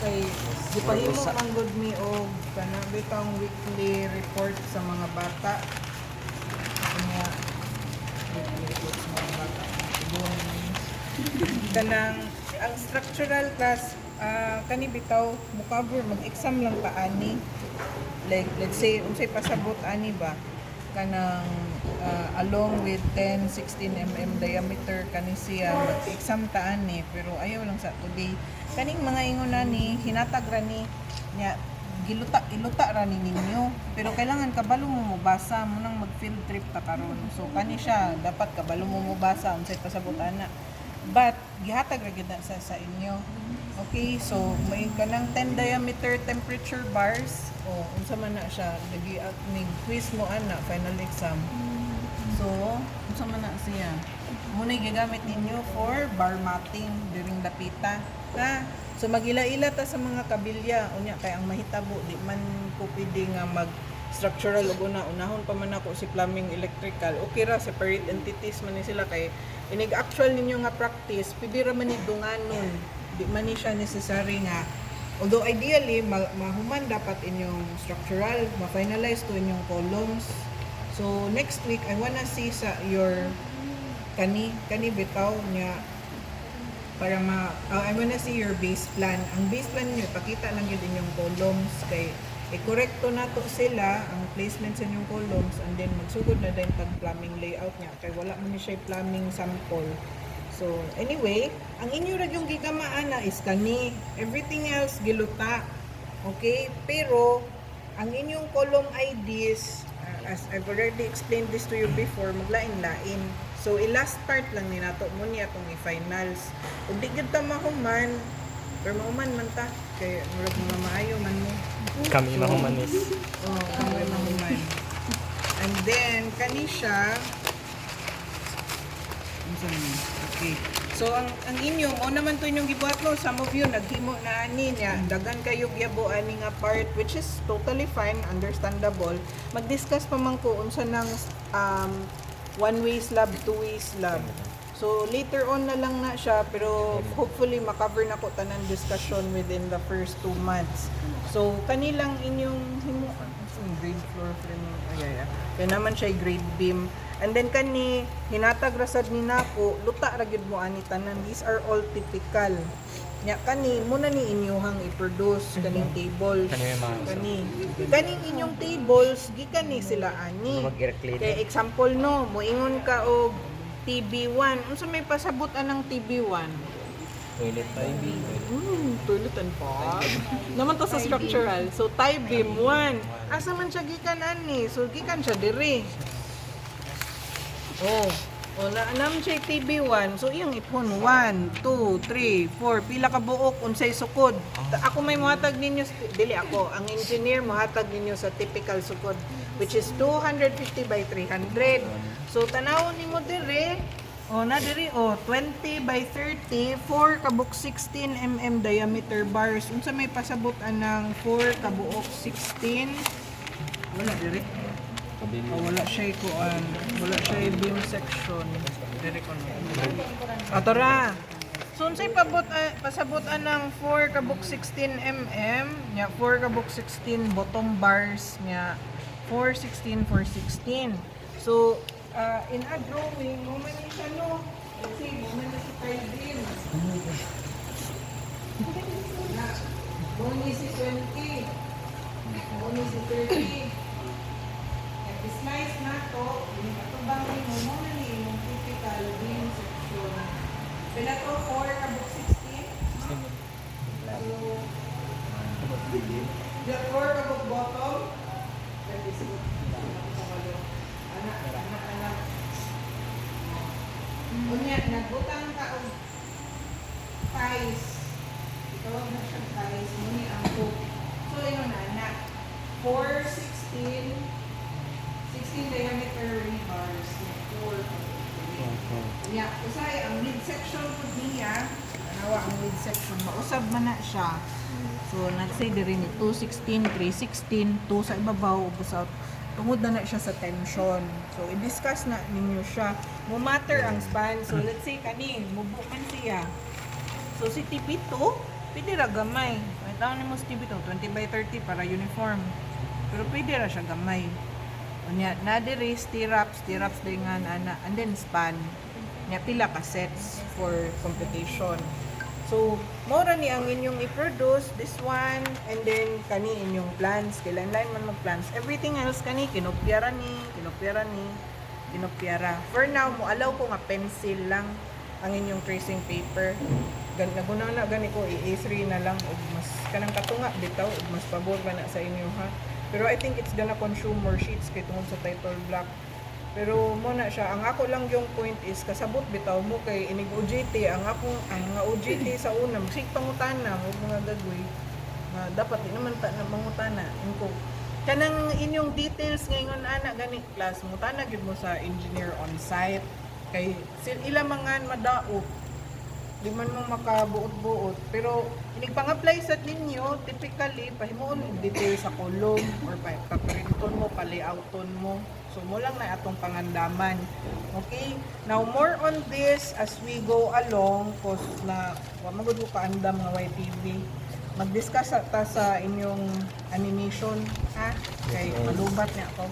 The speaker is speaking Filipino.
kay di pa himo man good mi og kanang bitang weekly report sa mga bata. Kanya weekly report sa mga bata. Kanang ang structural class kani bitaw mo cover mag-exam lang pa ani. Like let's say unsay pasabot ani ba kanang along with 10-16 mm diameter kani siya mag-exam ta ani pero ayaw lang sa today kaning mga ingon ni hinatag ra ni nya iluta ra ni ninyo pero kailangan kabalo mo mobasa mo nang mag field trip ta karon so kani siya dapat kabalo mo mobasa unsay pasabot ana but gihatag ra gyud na sa inyo. Okay, so may kanang 10 diameter temperature bars. Oh, unsa man na siya, nag quiz mo ana final exam. So, unsa man na siya? Muna gigamit ninyo for bar matting during dapita. Ha? So magila-ila ta sa mga kabilya unya kay ang mahitabo di man ko pwede nga mag structural ug unahon pa man ako si plumbing electrical. Okay ra separate entities man ni sila kay inig actual ninyo nga practice pwede ra man ni dunganon. Di man ni siya necessary nga although ideally mahuman dapat inyong structural ma-finalize to inyong columns so next week I wanna see sa your kani bitaw niya para I wanna see your base plan ang base plan niyo pakita lang yun inyong columns kay i-correcto na to sila ang placement sa inyong columns and then magsugod na din pag plumbing layout niya kay wala man ni siya plumbing sample. So, anyway, ang inyo ra yung gigamaan na is kani. Everything else giluta. Okay? Pero, ang inyong column IDs, as I've already explained this to you before, maglain-lain. So, i-last part lang ni nato mo niya itong i-finals. Kung di kita mahuman, pero mahuman man ta. Kaya, murag mga maayo man mo. Kami mahumanis. Oh, kami mahuman. And then, kani siya, okay. So ang inyo mo naman to inyong gibuhat mo some of you naghimo na ani niya dagan kayo gyabo ani nga part which is totally fine understandable mag-discuss pa man ko unsa nang one way slab two way slab so later on na lang na siya pero hopefully makover na ko tanan discussion within the first 2 months so kanilang inyong himo grade floor frame kaya naman siya grade beam. And then kani hinatag rasad ni nako luta ra gyud mo ani tanan these are all typical. Nya kani muna ni inyuhang i-produce kaning tables. Kani inyong tables gikan ni sila ani. Kay example no moingon ka og TB1 unsa may pasabot anang TB1? Toilet TB. Toilet and pot. Naman to sa structural. So tie beam 1. Asa man siya gikan ani? So gikan siya diri. Naam siya TB1. So, iyang ipon. 1, 2, 3, 4. Pila ka buok, unsay sukod. Ako may muhatag ninyo, dili ako. Ang engineer muhatag ninyo sa typical sukod, which is 250 by 300. So, tanawon nimo dire. Diri, 20 by 30, 4 kabuk 16 mm diameter bars. Unsa may pasabot anang 4 kabuok 16? Wala diri. Wala siya kuan. Wala siya beam section. Dire kon. Atora. So unsay pasabot anang 4 kabuk 16 mm nya 4 kabuk 16 bottom bars nya 416 416. So in a drawing mo man siya no. Kasi mo man si tie beam. Boni si 20. Boni si 30. Slice na to, yung katubang mo muna ni yung typical beam section. Pila to 4 kabuk 16? So, the 4 kabuk bottom. Anak. Unya, nagbutang ka og ties. Itawag na siyang ties. Muni ang hook. So, yun anak. 4, 16, 16 diameter rebars na 4. Yeah, usay ang midsection po niya. Anawa ang midsection. Mausab man na siya. So, nagsay diri ni 216, 316, 2 sa ibabaw, ubos out. Tungod na siya sa tension. So, i-discuss na ninyo siya. Mo matter ang span. So, let's say kani, mubukan siya. So, si TP2, pwede ra gamay. Taon ni mo Steve ito, 20 by 30 para uniform. Pero pwede ra siya gamay. Unya, na diri stirrups dingan ana, and then span. Nya pila ka sets for competition. So, mora ni ang inyong i-produce, this one, and then kani inyong plans, kailan man mag-plans. Everything else kani, kinopyara. For now, mo allow ko nga pencil lang ang inyong tracing paper. Naguna na gani ko, i-A3 na lang, o mas kanang katunga bitaw, o mas pabor ba na sa inyo ha. Pero I think it's gonna consume more sheets kay tungod sa title block. Pero mo na siya, ang ako lang yung point is kasabot bitaw mo kay inig OJT, ang nga OJT sa una sig pangutana mo mga gagoy nga dapat di naman ta na mangutana inko kanang inyong details ngayon ana gani class mutana gyud mo sa engineer on site kay ila mangan madaot di man mo makabuot-buot pero inig pang-apply sa ninyo typically pahimuon og detail sa column or paprinton mo pa-layouton mo. So, mo lang na atong pangandaman. Okay? Now, more on this as we go along, cause na, wamagod ko kaandam nga YTV. Mag-discuss ta sa inyong animation, ha? Kay malubat niya ako.